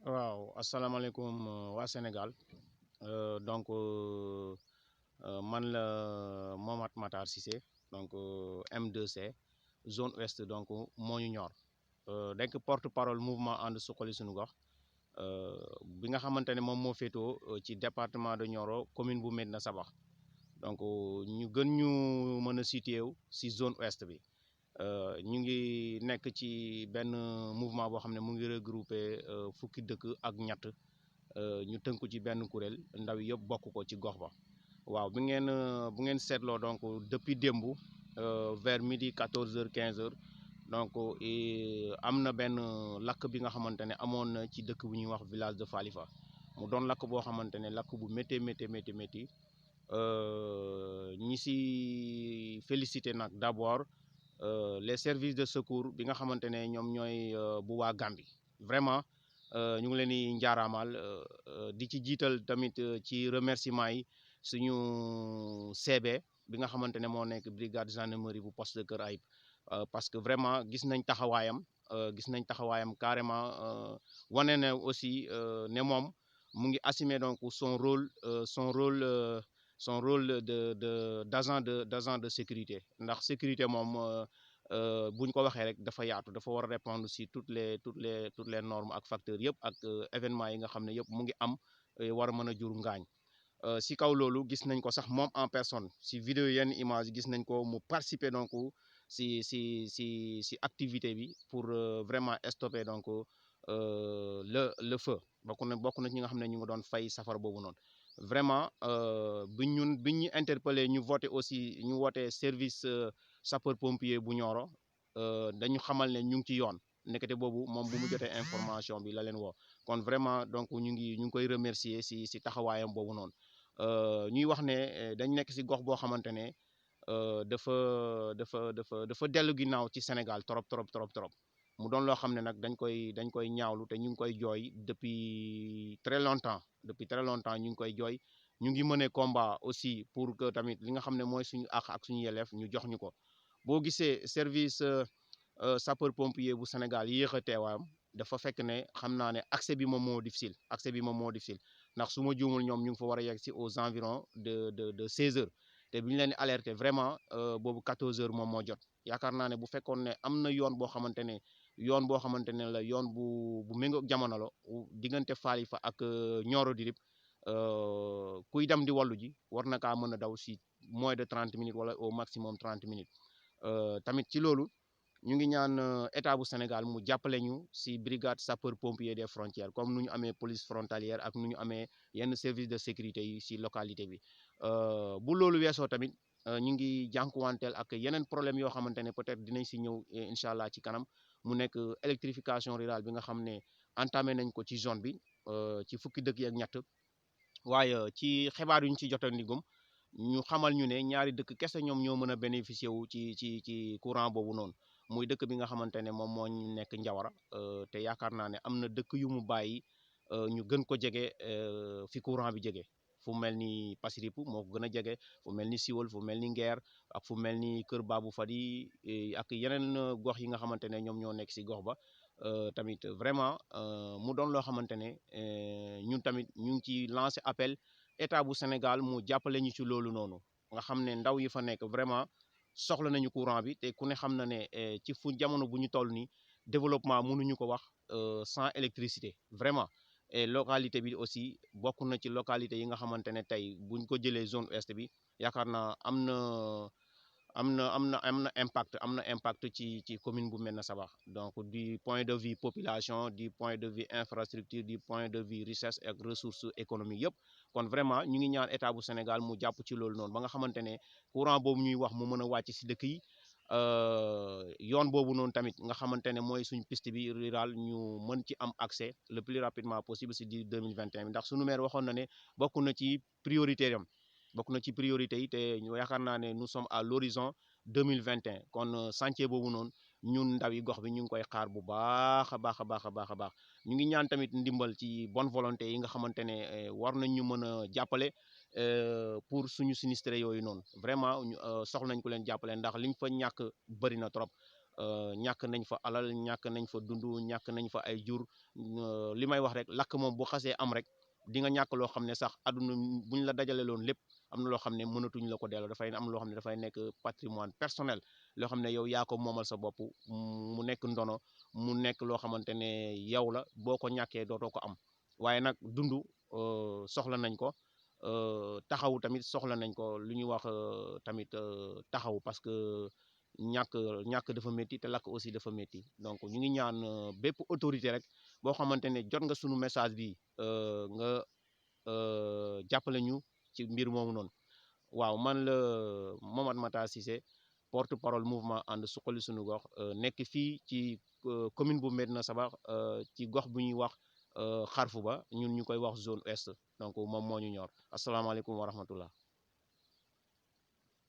waaw asalaamaaleykum waa Sénégal donc man la Momat Matar Cissé donc M2C zone ouest donc moo ñu ñor nekk porte-parole mouvement ànd suqali suñu gox bi nga xamante ne moom moo féetoo ci département de Nioro commune bu Médina Sabakh donc ñu gën ñu mën a situé wu si zone ouest bi. ñu ngi nekk ci benn mouvement boo xam ne mu ngi regroupé fukki dëkk ak ñett ñu tënku ci benn kuréel ndaw yi yëpp bokk ko ci gox ba waaw bu ngeen seetloo donc depuis démb vers midi 14h 15h donc am na benn lakk bi nga xamante ne amoon na ci dëkk bu ñuy wax village de Falifa mu doon lakk boo xamante ne lakk bu métti ñi si félicité nag d'abord les services de secours bi nga xamante ne ñoom ñooy bu waa Gambie vraiment ñu ngi leen di njaaraamal di ci jiital tamit ci remerciement yi suñu CB bi nga xamante ne moo nekk brigade gendarmerie bu poste de Kër Ayib parce que vraiment gis nañ taxawaayam carrément wane na aussi ne moom mu ngi assumer donc son rôle d'agent de sécurité ndax sécurité moom bu ñu ko waxee rek dafa yaatu dafa war a répondre si toutes les normes ak facteurs yëpp ak événements yi nga xam ne yëpp mu ngi am war a mën a jur ngaañ si kaw loolu gis nañ ko sax moom en personne si vidéo yenn image gis nañ ko mu participer donc si activité bi pour vraiment stopper donc le feu bokk na ci ñi nga xam ne ñu ngi doon fay safara boobu noonu vraiment bi ñu interpellé ñu voté aussi ñu woote service sapeur pompier bu Nioro dañu xamal ne ñu ngi ci yoon nekkate boobu moom bu mu jotee information bi la leen woo kon vraiment donc ñu ngi koy remercier si taxawaayam boobu noonu ñuy wax ne dañ nekk si gox boo xamante ne dafa dellu ginnaaw ci Sénégal trop mu doon loo xam ne nag dañ koy ñaawlu te ñu ngi koy jooy depuis très longtemps ñu ngi koy jooy ñu ngi mëne combat aussi pour que tamit li nga xam ne mooy suñu àq ak suñu yelleef ñu jox ñu ko boo gisee service sapeur pompier bu Sénégal yéex a teewaayam dafa fekk ne xam naa ne accès bi moom moo difficile ndax su ma juumul ñoom ñu ngi fa war a yegg si aux environs de 16h te bi ñu leen di alerter vraiment boobu 14h moom moo jot yaakaar naa ne bu fekkoon ne am na yoon boo xamante ne la yoon bu méngoog jamono la diggante Falifa ak Nioro di Rip kuy dem di wallu ji war na kaa mën a daw si moins de 30 minutes wala au maximum 30 minutes tamit ci loolu ñu ngi ñaan état bu Sénégal mu jàppale ñu si brigade sapeur pompier des frontières comme nu ñu amee police frontalière ak nu ñu amee yenn service de sécurité yi si localité bi bu loolu weesoo tamit ñu ngi jànkuwanteel ak yeneen problème yoo xamante ne peut-être dinañ si ñëw incha allah ci kanam mu nekk électrification rurale bi nga xam ne entamé nañ ko ci zone bi ci fukki dëkk yi ak ñett waaye ci xibaar yu ñu ci jotandigum ñu xamal ñu ne ñaari dëkk kese ñoom ñoo mën a bénéficier wu ci courant boobu noonu muy dëkk bi nga xamante ne moom moo nekk Njawara te yaakaar naa ne am na dëkk yu mu bàyyi ñu gën ko jege fi courant bi jege fu mel ni Passirippu moo ko gën a jege fu mel ni Siwol fu mel ni Ngeer ak fu mel ni Kër Babou Fadi ak yeneen gox yi nga xamante ne ñoom ñoo nekk si gox ba tamit vraiment mu doon loo xamante ne ñun tamit ñu ngi ci lancé appel état bu Sénégal mu jàppale ñu ci loolu noonu nga xam ne ndaw yi fa nekk vraiment soxla nañu courant bi te ku ne xam na ne ci fu jamono bu ñu toll nii développement mënuñu ko wax sans électricité vraiment et localité bi aussi bokk na ci localité yi nga xamante ne tey buñ ko jëlee zone ouest bi yaakaar naa am na impact ci commune bu Médina Sabakh donc du point de vue population du point de vue infrastructure du point de vue richesse ak ressources économiques yëpp kon vraiment ñu ngi ñaan état bu Sénégal mu jàpp ci loolu noonu ba nga xamante ne courant boobu ñuy wax mu mën a wàcc si dëkk yi yoon boobu noonu tamit nga xamante ne mooy suñ piste bi rural ñu mën ci am accès le plus rapidement possible si di 2021 bi ndax suñu maire waxoon na ne bokk na ci priorité am yi te ñu yaakaar naa ne nous sommes à l'horizon 2021 kon chantier boobu noonu ñun ndaw yi gox bi ñu ngi koy xaar bu baax a baax a baax a baax a baax ñu ngi ñaan tamit ndimbal ci bonne volonté yi nga xamante ne war nañ ñu mën a jàppale pour suñu sinistré yooyu noonu vraiment soxla nañ ko leen jàppale ndax liñ fa ñàkk bëri na trop ñàkk nañ fa alal ñàkk nañ fa dund ñàkk nañ fa ay jur li may wax rek lakk moom bu xasee am rek di nga ñàkk loo xam ne sax àdduna buñ la dajale loon lépp am na loo xam ne mënatuñ la ko delloo dafay am loo xam ne dafay nekk patrimoine personnel loo xam ne yow yaa ko moomal sa bopp mu nekk ndono mu nekk loo xamante ne yow la boo ko ñàkkee dootoo ko am waaye nag dund soxla nañ ko taxaw tamit soxla nañ ko lu ñuy wax tamit taxaw parce que ñàkk dafa métti te lakk aussi dafa métti donc ñu ngi ñaan bépp autorité rek boo xamante ne jot nga sunu message bi nga jàppale ñu ci mbir moomu noonu waaw man la Momad Matar Cissé porte parole mouvement ànd suqali suñu gox nekk fii ci commune bu Médina Sabakh ci gox bu ñuy wax xarfu ba ñun ñu koy wax zone est donc moom moo ñu ñor asalaamaaleykum wa rahmatullah